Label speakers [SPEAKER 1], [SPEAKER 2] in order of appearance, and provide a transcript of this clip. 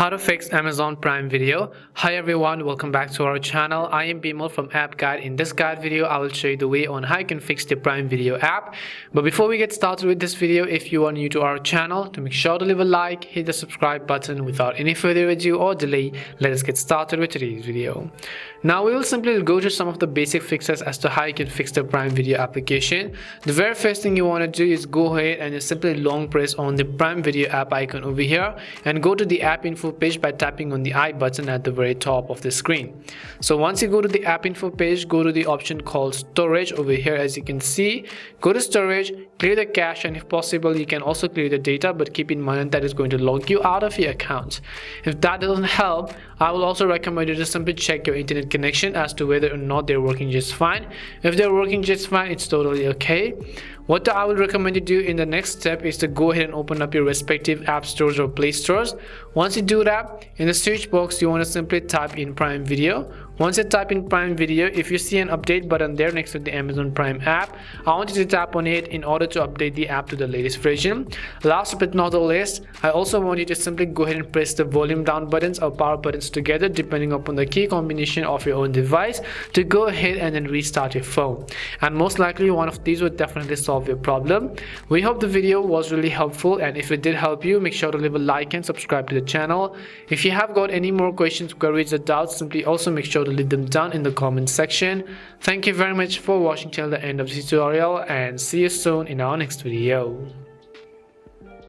[SPEAKER 1] How to fix Amazon Prime Video. Hi everyone, welcome back to our channel. I am Bimal from App Guide. In this guide video, I will show you the way on how you can fix the Prime Video app. But before we get started with this video, if you are new to our channel, to make sure to leave a like, hit the subscribe button. Without any further ado or delay, let us get started with today's video. Now we will simply go through some of the basic fixes as to how you can fix the Prime Video application. The very first thing you want to do is go ahead and just simply long press on the Prime Video app icon over here and go to the app info page by tapping on the I button at the very top of the screen. So once you go to the app info page, go to the option called storage over here. As you can see, go to storage, clear the cache, and if possible you can also clear the data, but keep in mind that is going to log you out of your account. If that doesn't help, I will also recommend you to simply check your internet connection as to whether or not they're working just fine. If they're working just fine, it's totally okay. What I would recommend you do in the next step is to go ahead and open up your respective app stores or play stores. Once you do that, in the search box you want to simply type in Prime Video. Once you type in Prime Video, if you see an update button there next to the Amazon Prime app, I want you to tap on it in order to update the app to the latest version. Last but not the least, I also want you to simply go ahead and press the volume down buttons or power buttons together depending upon the key combination of your own device to go ahead and then restart your phone. And most likely one of these would definitely solve your problem. We hope the video was really helpful, and if it did help you, make sure to leave a like and subscribe to the channel. If you have got any more questions, queries or doubts, simply also make sure to leave them down in the comment section. Thank you very much for watching till the end of the tutorial, and see you soon in our next video.